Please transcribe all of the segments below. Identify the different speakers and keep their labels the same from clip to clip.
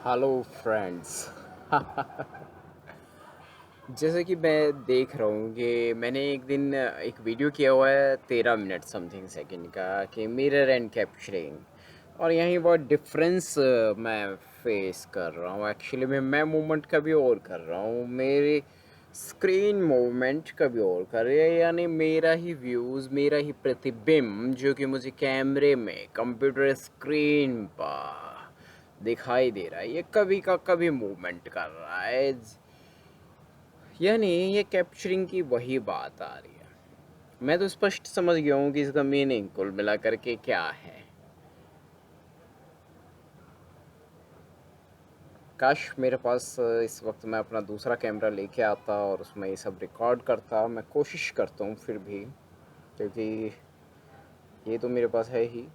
Speaker 1: Hello friends. जैसे कि मैं देख रहा हूँ कि मैंने एक दिन एक वीडियो किया हुआ है 13 मिनट समथिंग सेकंड का कि मिरर एंड कैप्चरिंग। और यहीं बहुत डिफरेंस मैं फेस कर रहा हूँ। एक्चुअली मैं मूवमेंट का भी और कर रहा हूँ, मेरी स्क्रीन मूवमेंट का भी और कर रही है। यानी मेरा ही व्यूज़, मेरा ही प्रतिबिंब जो कि मुझे कैमरे में कंप्यूटर स्क्रीन पर दिखाई दे रहा है, ये कभी का कभी मूवमेंट कर रहा है। यानी ये कैप्चरिंग की वही बात आ रही है। मैं तो स्पष्ट समझ गया हूँ कि इसका मीनिंग कुल मिला करके क्या है। काश मेरे पास इस वक्त मैं अपना दूसरा कैमरा लेके आता और उसमें ये सब रिकॉर्ड करता। मैं कोशिश करता हूँ फिर भी, क्योंकि ये तो मेरे पास है ही।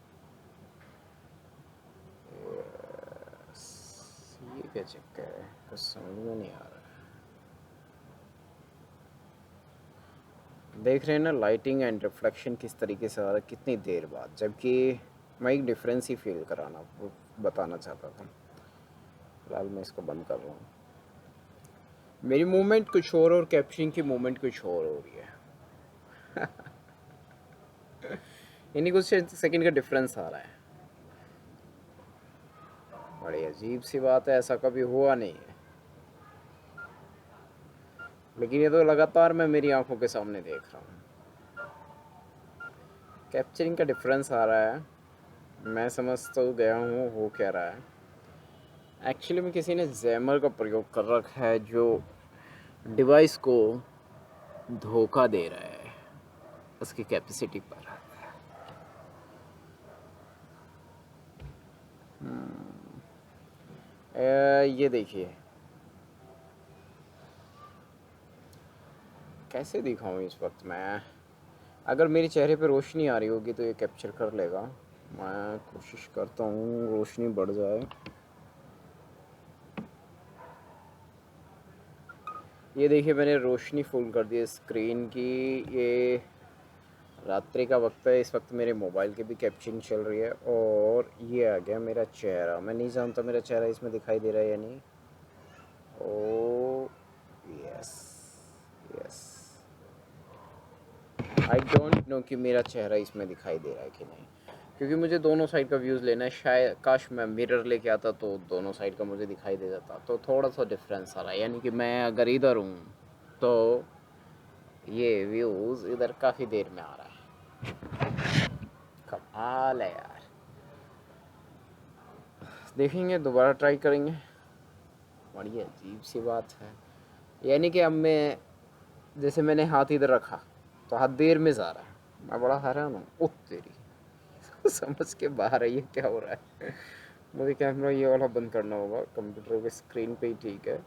Speaker 1: ये क्या चक्कर है, कुछ समझ में नहीं आ रहा। देख रहे हैं ना लाइटिंग एंड रिफ्लेक्शन किस तरीके से आ रहा है कितनी देर बाद, जबकि मैं एक डिफरेंस ही फील कराना वो बताना चाहता था। फिलहाल मैं इसको बंद कर रहा हूँ। मेरी मूवमेंट कुछ और कैप्चरिंग की मूवमेंट कुछ और हो रही है। इन्हीं कुछ सेकंड का डिफरेंस आ रहा है। बड़ी अजीब सी बात है, ऐसा कभी हुआ नहीं है, लेकिन ये तो लगातार मैं मेरी आंखों के सामने देख रहा हूँ। कैप्चरिंग का डिफरेंस आ रहा है। मैं समझ तो गया हूँ हो क्या रहा है। एक्चुअली में किसी ने जैमर का प्रयोग कर रखा है जो डिवाइस को धोखा दे रहा है उसकी कैपेसिटी पर। ये देखिए, कैसे दिखाऊं इस वक्त मैं। अगर मेरे चेहरे पे रोशनी आ रही होगी तो ये कैप्चर कर लेगा। मैं कोशिश करता हूँ रोशनी बढ़ जाए। ये देखिए, मैंने रोशनी फुल कर दी है स्क्रीन की। ये रात्रि का वक्त है, इस वक्त मेरे मोबाइल की भी कैप्चरिंग चल रही है। और ये आ गया मेरा चेहरा। मैं नहीं जानता मेरा चेहरा इसमें दिखाई दे रहा है या नहीं। ओ yes, yes. I don't know कि मेरा चेहरा इसमें दिखाई दे रहा है कि नहीं, क्योंकि मुझे दोनों साइड का व्यूज़ लेना है। शायद काश मैं मिरर लेके आता तो दोनों साइड का मुझे दिखाई दे जाता, तो थोड़ा सा डिफरेंस आ रहा है। यानी कि मैं अगर इधर हूँ तो ये व्यूज़ इधर काफ़ी देर में आ रहा है। कमाल है यार। देखेंगे, दोबारा ट्राई करेंगे। बड़ी अजीब सी बात है। यानी कि अब मैं, जैसे मैंने हाथ इधर रखा तो हाथ देर में जा रहा है। मैं बड़ा हैरान हूँ। उत तेरी समझ के बाहर है, ये क्या हो रहा है। मुझे कैमरा ये वाला बंद करना होगा। कंप्यूटर के स्क्रीन पे ही ठीक है,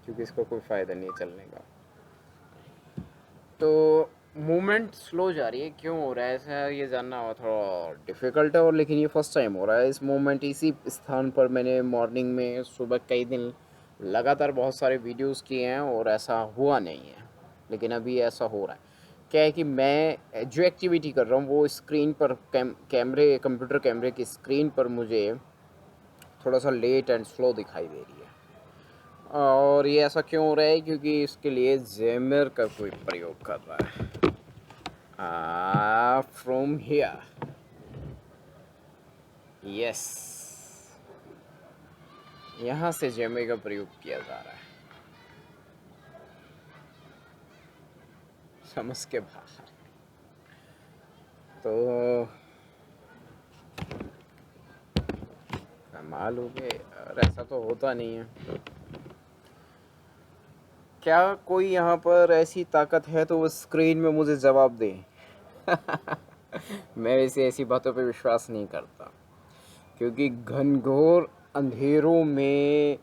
Speaker 1: क्योंकि इसका कोई फ़ायदा नहीं है चलने का। तो मूवमेंट स्लो जा रही है, क्यों हो रहा है ऐसा, ये जानना हुआ थोड़ा डिफ़िकल्ट है। और लेकिन ये फर्स्ट टाइम हो रहा है इस मूवमेंट इसी स्थान पर। मैंने मॉर्निंग में सुबह कई दिन लगातार बहुत सारे वीडियोस किए हैं और ऐसा हुआ नहीं है, लेकिन अभी ऐसा हो रहा है। क्या है कि मैं जो एक्टिविटी कर रहा हूँ वो स्क्रीन पर कैमरे कंप्यूटर कैमरे की स्क्रीन पर मुझे थोड़ा सा लेट एंड स्लो दिखाई दे रही है। और ये ऐसा क्यों हो रहा है, क्योंकि इसके लिए जेमर का कोई प्रयोग कर रहा है। फ्रॉम हियर, यस, यहाँ से जेमर का प्रयोग किया जा रहा है। समझ के बाहर। तो कमाल हो गए और ऐसा तो होता नहीं है। क्या कोई यहाँ पर ऐसी ताकत है तो वो स्क्रीन में मुझे जवाब दे। मैं वैसे ऐसी बातों पे विश्वास नहीं करता, क्योंकि घनघोर अंधेरों में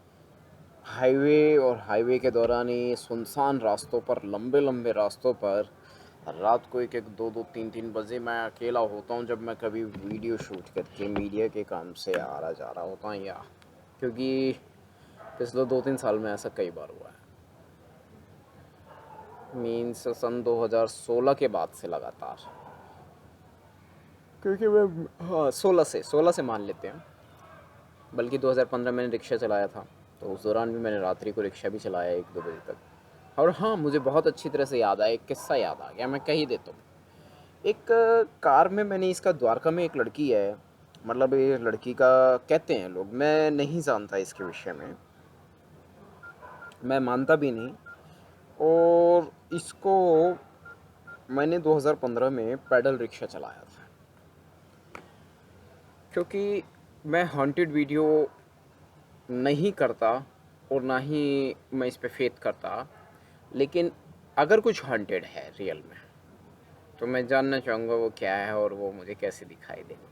Speaker 1: हाईवे और हाईवे के दौरान ही सुनसान रास्तों पर, लंबे लंबे रास्तों पर रात को एक एक दो दो तीन तीन बजे मैं अकेला होता हूँ, जब मैं कभी वीडियो शूट करके मीडिया के काम से आ रहा जा रहा होता हूँ, या क्योंकि पिछले 2-3 साल में ऐसा कई बार हुआ है। मीन्स सन 2016 के बाद से लगातार, क्योंकि मैं, हाँ, 16 से मान लेते हैं। बल्कि 2015 मैंने रिक्शा चलाया था, तो उस दौरान भी मैंने रात्रि को रिक्शा भी चलाया 1-2 बजे तक। और हाँ, मुझे बहुत अच्छी तरह से याद आया, एक किस्सा याद आ गया, मैं कह ही देता हूँ। एक कार में मैंने इसका, द्वारका में एक लड़की है, मतलब ये लड़की का कहते हैं लोग, मैं नहीं जानता इसके विषय में, मैं मानता भी नहीं। और इसको मैंने 2015 में पैडल रिक्शा चलाया था, क्योंकि मैं हॉन्टेड वीडियो नहीं करता और ना ही मैं इस पे फेथ करता, लेकिन अगर कुछ हॉन्टेड है रियल में तो मैं जानना चाहूँगा वो क्या है और वो मुझे कैसे दिखाई देगी।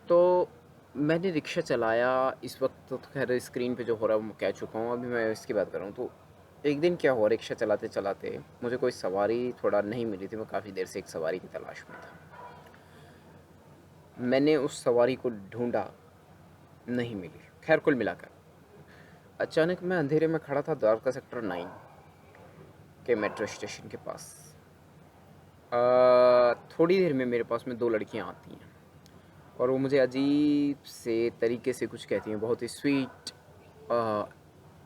Speaker 1: तो मैंने रिक्शा चलाया, इस वक्त तो खैर स्क्रीन पे जो हो रहा है वो मैं कह चुका हूँ, अभी मैं इसकी बात कर रहा हूँ। तो एक दिन क्या हुआ, रिक्शा चलाते चलाते मुझे कोई सवारी थोड़ा नहीं मिली थी, मैं काफ़ी देर से एक सवारी की तलाश में था। मैंने उस सवारी को ढूंढा, नहीं मिली। खैर कुल मिलाकर अचानक मैं अंधेरे में खड़ा था द्वारका सेक्टर 9 के मेट्रो स्टेशन के पास। थोड़ी देर में मेरे पास में 2 लड़कियां आती हैं और वो मुझे अजीब से तरीके से कुछ कहती हैं, बहुत ही स्वीट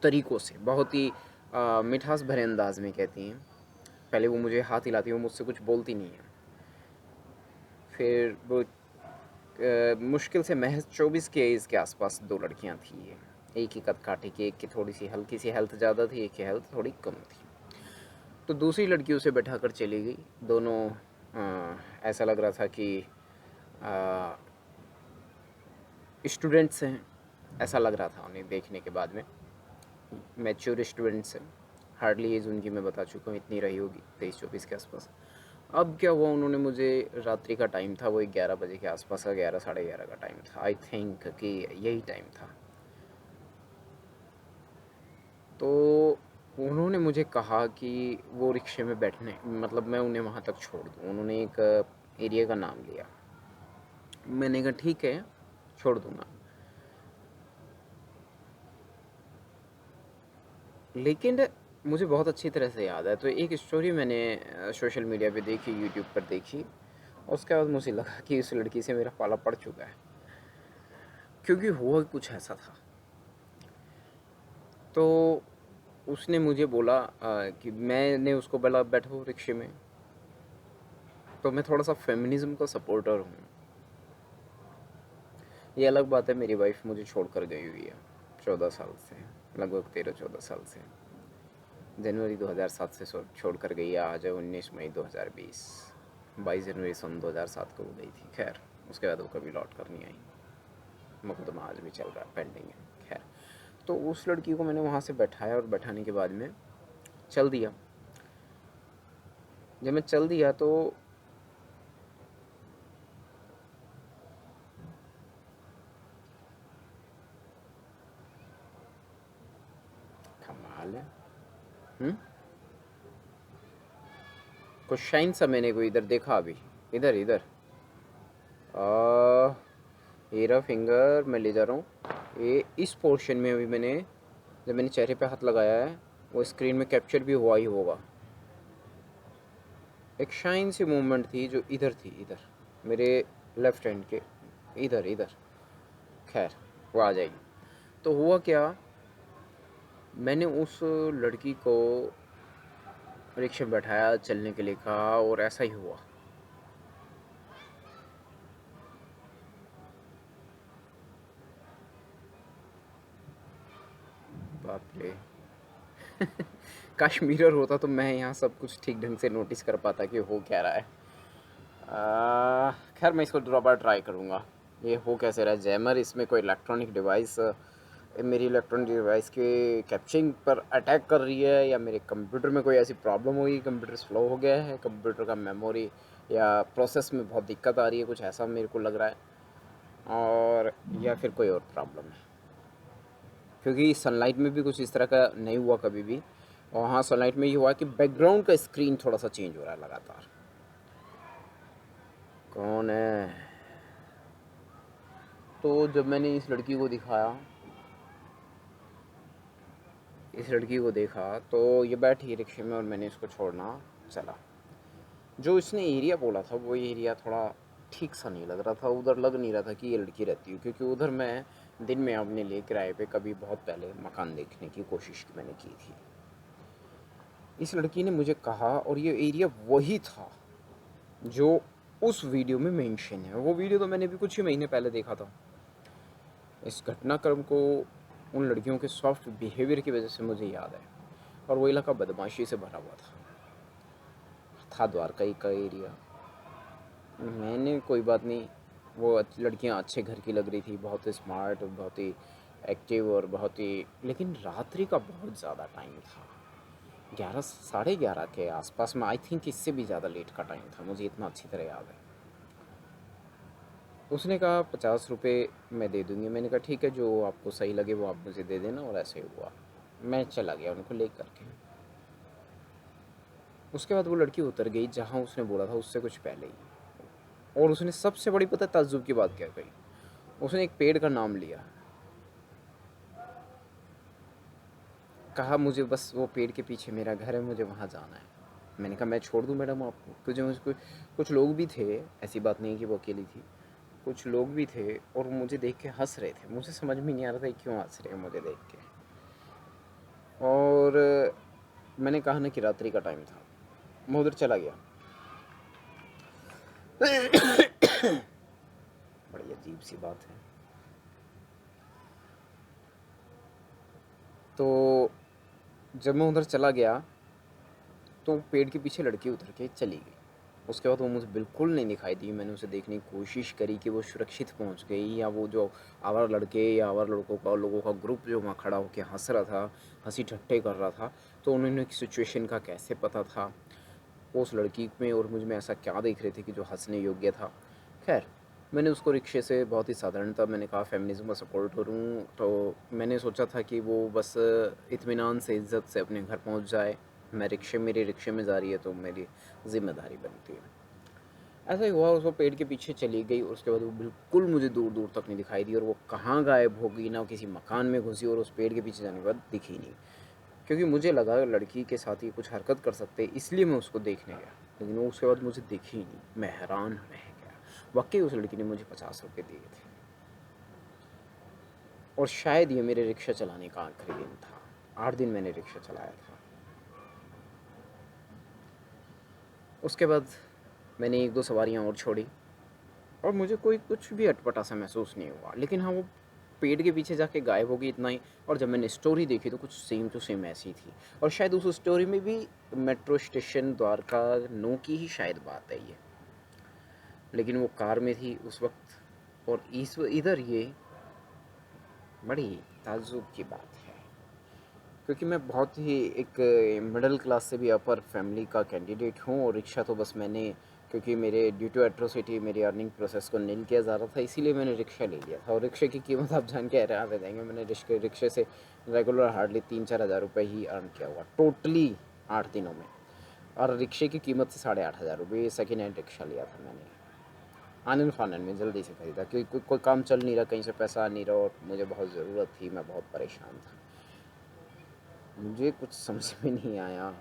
Speaker 1: तरीक़ों से, बहुत ही मिठास भरे अंदाज में कहती हैं। पहले वो मुझे हाथ हिलाती हैं, वो मुझसे कुछ बोलती नहीं हैं। फिर वो मुश्किल से महज़ 24 के एज के आसपास 2 लड़कियां थी ये। एक ही कद काठी की, एक की थोड़ी सी हल्की सी हेल्थ ज़्यादा थी, एक की हेल्थ थोड़ी कम थी। तो दूसरी लड़की उसे बैठाकर चली गई। दोनों ऐसा लग रहा था कि स्टूडेंट्स हैं, ऐसा लग रहा था उन्हें देखने के बाद में। मैच्योर स्टूडेंट्स हैं, हार्डली एज उनकी मैं बता चुका हूँ, इतनी रही होगी 23-24 के आसपास। अब क्या हुआ, उन्होंने मुझे, रात्रि का टाइम था, वो 11 बजे के आसपास का, 11 साढ़े 11 का टाइम था, आई थिंक कि यही टाइम था। तो उन्होंने मुझे कहा कि वो रिक्शे में बैठने, मतलब मैं उन्हें वहाँ तक छोड़ दूँ। उन्होंने एक एरिया का नाम लिया। मैंने कहा ठीक है, छोड़ दूँगा। लेकिन मुझे बहुत अच्छी तरह से याद है, तो एक स्टोरी मैंने सोशल मीडिया पे देखी, यूट्यूब पर देखी, और उसके बाद मुझे लगा कि उस लड़की से मेरा पाला पड़ चुका है, क्योंकि हुआ कुछ ऐसा था। तो उसने मुझे बोला कि मैंने उसको बोला बैठो रिक्शे में। तो मैं थोड़ा सा फेमिनिज्म का सपोर्टर हूँ। ये अलग बात है, मेरी वाइफ मुझे छोड़कर गई हुई है 14 साल से, लगभग 13-14 साल से। जनवरी 2007 से छोड़ कर गई है, आज है 19 मई 2020। 22 जनवरी सन 2007 को वो गई थी। खैर उसके बाद वो कभी लौट कर नहीं आई, मुकदमा आज भी चल रहा है, पेंडिंग है। खैर, तो उस लड़की को मैंने वहाँ से बैठाया और बैठाने के बाद में चल दिया। जब मैं चल दिया तो कमाल है। कुछ शाइन सा मैंने को इधर देखा अभी, इधर इधर हीरा फिंगर मैं ले जा रहा हूँ। ये इस पोर्शन में अभी मैंने, जब मैंने चेहरे पे हाथ लगाया है, वो स्क्रीन में कैप्चर भी हुआ ही होगा। एक शाइन सी मूवमेंट थी जो इधर थी, इधर मेरे लेफ्ट हैंड के इधर इधर। खैर वो आ जाएगी। तो हुआ क्या, मैंने उस लड़की को रिक्शे में बैठाया, चलने के लिए कहा, और ऐसा ही हुआ। बाप रे काश मिरर होता तो मैं यहाँ सब कुछ ठीक ढंग से नोटिस कर पाता कि हो क्या रहा है। खैर मैं इसको दोबारा ट्राई करूँगा। ये हो कैसे रहा है, जैमर इसमें कोई इलेक्ट्रॉनिक डिवाइस मेरी इलेक्ट्रॉनिक डिवाइस के कैप्चरिंग पर अटैक कर रही है, या मेरे कंप्यूटर में कोई ऐसी प्रॉब्लम हुई, कंप्यूटर स्लो हो गया है, कंप्यूटर का मेमोरी या प्रोसेस में बहुत दिक्कत आ रही है, कुछ ऐसा मेरे को लग रहा है। और या फिर कोई और प्रॉब्लम है, क्योंकि सनलाइट में भी कुछ इस तरह का नहीं हुआ कभी भी। और हाँ, सनलाइट में ये हुआ कि बैकग्राउंड का स्क्रीन थोड़ा सा चेंज हो रहा है लगातार। कौन है? तो जब मैंने इस लड़की को देखा तो ये बैठी रिक्शे में और मैंने इसको छोड़ना चला। जो इसने एरिया बोला था वो एरिया थोड़ा ठीक सा नहीं लग रहा था, उधर लग नहीं रहा था कि ये लड़की रहती है, क्योंकि उधर मैं दिन में अपने लिए किराए पे कभी बहुत पहले मकान देखने की कोशिश मैंने की थी। इस लड़की ने मुझे कहा, और ये एरिया वही था जो उस वीडियो में मेंशन है। वो वीडियो तो मैंने भी कुछ ही महीने पहले देखा था। इस घटनाक्रम को उन लड़कियों के सॉफ्ट बिहेवियर की वजह से मुझे याद है, और वो इलाका बदमाशी से भरा हुआ था द्वारका का एरिया। मैंने कोई बात नहीं, वो लड़कियां अच्छे घर की लग रही थी, बहुत ही स्मार्ट, बहुत ही एक्टिव और बहुत ही, लेकिन रात्रि का बहुत ज़्यादा टाइम था। 11 साढ़े 11 के आसपास में, आई थिंक इससे भी ज़्यादा लेट का टाइम था, मुझे इतना अच्छी तरह याद है। उसने कहा 50 रुपये मैं दे दूँगी। मैंने कहा ठीक है, जो आपको सही लगे वो आप मुझे दे देना, और ऐसे ही हुआ। मैं चला गया उनको ले करके। उसके बाद वो लड़की उतर गई जहाँ उसने बोला था उससे कुछ पहले ही। और उसने सबसे बड़ी, पता है ताज्जुब की बात क्या कही? उसने एक पेड़ का नाम लिया, कहा मुझे बस वो पेड़ के पीछे मेरा घर है, मुझे वहाँ जाना है। मैंने कहा मैं छोड़ दूँ मैडम आपको, क्योंकि मुझे कुछ लोग भी थे, ऐसी बात नहीं कि वो अकेली थी। कुछ लोग भी थे और मुझे देख के हंस रहे थे। मुझे समझ में नहीं आ रहा था क्यों हंस रहे हैं मुझे देख के। और मैंने कहा ना कि रात्रि का टाइम था, मैं उधर चला गया। बड़ी अजीब सी बात है। तो जब मैं उधर चला गया तो पेड़ के पीछे लड़की उतर के चली गई। उसके बाद वो मुझे बिल्कुल नहीं दिखाई दी। मैंने उसे देखने की कोशिश करी कि वो सुरक्षित पहुंच गई, या वो जो आवारा लड़के या आवारा लोगों का ग्रुप जो वहाँ खड़ा होकर हंस रहा था, हंसी ठट्टे कर रहा था, तो उन्होंने सिचुएशन का कैसे पता था उस लड़की में और मुझ में ऐसा क्या देख रहे थे कि जो हंसने योग्य था। खैर, मैंने उसको रिक्शे से बहुत ही साधारणतः मैंने कहा फेमिनिज्म का सपोर्ट करूँ, तो मैंने सोचा था कि वो बस इत्मीनान से इज़्ज़त से अपने घर पहुँच जाए। मेरे रिक्शे में जा रही है तो मेरी ज़िम्मेदारी बनती है। ऐसा ही हुआ, उसको पेड़ के पीछे चली गई। उसके बाद वो बिल्कुल मुझे दूर दूर तक नहीं दिखाई दी, और वो कहाँ गायब हो गई, ना किसी मकान में घुसी, और उस पेड़ के पीछे जाने के बाद दिखी नहीं। क्योंकि मुझे लगा लड़की के साथ ही कुछ हरकत कर सकते, इसलिए मैं उसको देखने गया, लेकिन वो उसके बाद मुझे दिखी ही नहीं। मैं हैरान रह गया। वाकई उस लड़की ने मुझे 50 रुपये दिए थे, और शायद ये मेरे रिक्शा चलाने का आखिरी दिन था। 8 दिन मैंने रिक्शा चलाया था। उसके बाद मैंने 1-2 सवारियाँ और छोड़ी, और मुझे कोई कुछ भी अटपटा सा महसूस नहीं हुआ। लेकिन हाँ, वो पेड़ के पीछे जाके गायब हो गई, इतना ही। और जब मैंने स्टोरी देखी तो कुछ सेम टू सेम ऐसी थी, और शायद उस स्टोरी में भी मेट्रो स्टेशन द्वारका नो की ही शायद बात है ये। लेकिन वो कार में थी उस वक्त, और इधर ये बड़ी ताज्जुब की बात है। क्योंकि मैं बहुत ही एक मिडिल क्लास से भी अपर फैमिली का कैंडिडेट हूँ, और रिक्शा तो बस मैंने, क्योंकि मेरे ड्यू टू एट्रोसिटी मेरी अर्निंग प्रोसेस को नील किया जा रहा था, इसीलिए मैंने रिक्शा ले लिया था। और रिक्शे की कीमत आप जान के हैरान रह जाएंगे। मैंने रिक्शे से रेगुलर हार्डली 3-4 हज़ार रुपये ही अर्न किया हुआ टोटली 8 दिनों में। और रिक्शे की कीमत से 8,500 रुपये सेकेंड हैंड रिक्शा लिया था मैंने, आनंद फानन में जल्दी से ख़रीदा, क्योंकि कोई काम चल नहीं रहा, कहीं से पैसा आ नहीं रहा, और मुझे बहुत ज़रूरत थी, मैं बहुत परेशान था। मुझे कुछ समझ में नहीं आया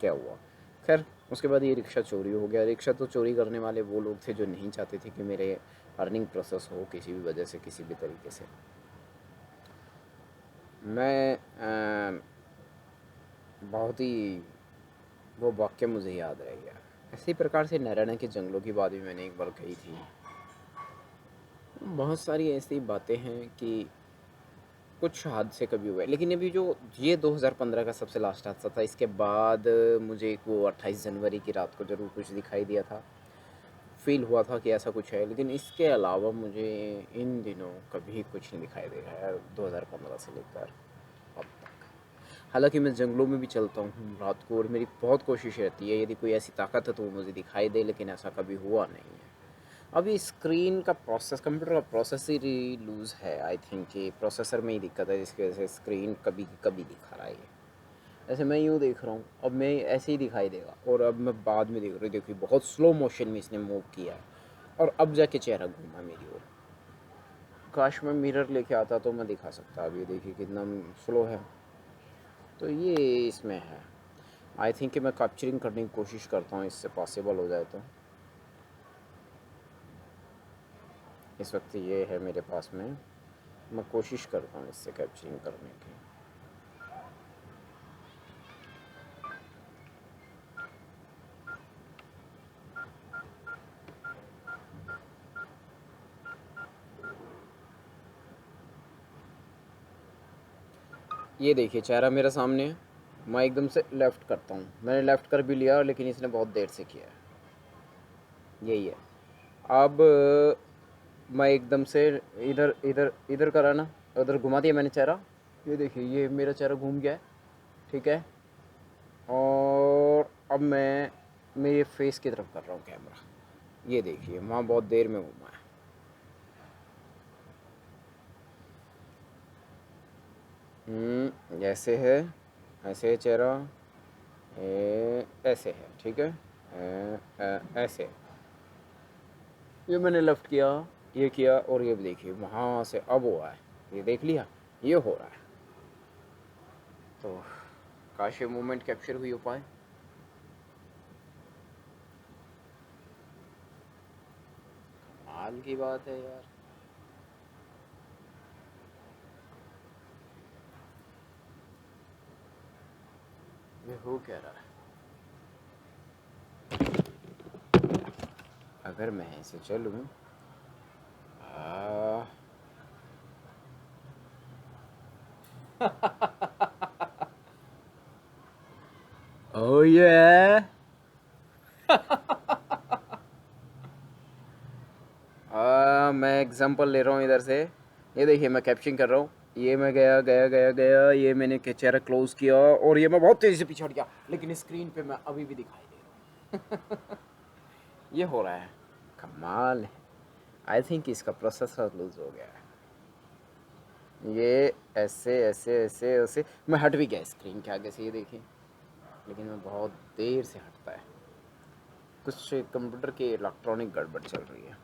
Speaker 1: क्या हुआ। खैर, उसके बाद ये रिक्शा चोरी हो गया। रिक्शा तो चोरी करने वाले वो लोग थे जो नहीं चाहते थे कि मेरे अर्निंग प्रोसेस हो किसी भी वजह से, किसी भी तरीके से। मैं बहुत ही, वो वाक़या मुझे याद रह गया। इसी प्रकार से नारायण के जंगलों की बात भी मैंने एक बार कही थी। बहुत सारी ऐसी बातें हैं कि कुछ हादसे कभी हुए, लेकिन अभी जो ये 2015 का सबसे लास्ट हादसा था, इसके बाद मुझे एक वो 28 जनवरी की रात को ज़रूर कुछ दिखाई दिया था। फ़ील हुआ था कि ऐसा कुछ है, लेकिन इसके अलावा मुझे इन दिनों कभी कुछ नहीं दिखाई दे रहा है 2015 से लेकर अब तक। हालाँकि मैं जंगलों में भी चलता हूँ रात को, और मेरी बहुत कोशिश रहती है यदि कोई ऐसी ताकत है तो वो मुझे दिखाई दे, लेकिन ऐसा कभी हुआ नहीं है। अभी स्क्रीन का प्रोसेस, कंप्यूटर का प्रोसेस ही लूज़ है, आई थिंक कि प्रोसेसर में ही दिक्कत है, जिसकी वजह से स्क्रीन कभी कभी दिखा रहा है ये। ऐसे मैं यूँ देख रहा हूँ, अब मैं ऐसे ही दिखाई देगा, और अब मैं बाद में देख रहा हूँ, देखिए बहुत स्लो मोशन में इसने मूव किया है, और अब जाके चेहरा घूमा मेरी ओर। काश मैं मिरर लेके आता तो मैं दिखा सकता। अभी देखिए कितना स्लो है। तो ये इसमें है। आई थिंक कि मैं कैप्चरिंग करने की कोशिश करता हूँ, इससे पॉसिबल हो जाए तो। इस वक्त ये है मेरे पास में मैं कोशिश करता हूँ इससे कैप्चरिंग करने की। ये देखिए चेहरा मेरा सामने है, मैं एकदम से लेफ़्ट करता हूँ, मैंने लेफ़्ट कर भी लिया लेकिन इसने बहुत देर से किया है। यही है। अब मैं एकदम से इधर इधर इधर करा ना, उधर घुमा दिया मैंने चेहरा। ये देखिए ये मेरा चेहरा घूम गया है, ठीक है। और अब मैं मेरे फेस की तरफ कर रहा हूँ कैमरा। ये देखिए वहाँ बहुत देर में घूमा है। ऐसे है, ऐसे है चेहरा, ऐसे है, ठीक है। ऐसे ये मैंने लेफ़्ट किया, ये किया, और ये भी देखिए वहाँ से अब हुआ है, ये देख लिया, ये हो रहा है। तो काश ये मोमेंट कैप्चर हुई हो पाए। कमाल की बात है यार। ये हो क्या रहा है? अगर मैं ऐसे चलूँ, आ, ओ ये मैं एग्जांपल ले रहा हूँ इधर से। ये देखिए मैं कैप्चरिंग कर रहा हूँ, ये मैं गया गया गया गया, ये मैंने चेहरा क्लोज किया और ये मैं बहुत तेज़ी से पीछे हट गया, लेकिन स्क्रीन पे मैं अभी भी दिखाई दे रहा हूँ। ये हो रहा है, कमाल है। आई थिंक इसका प्रोसेसर लूज हो गया है। ये ऐसे ऐसे ऐसे ऐसे मैं हट भी गया स्क्रीन के आगे से, ये देखिए, लेकिन मैं बहुत देर से हटता है। कुछ कंप्यूटर की इलेक्ट्रॉनिक गड़बड़ चल रही है।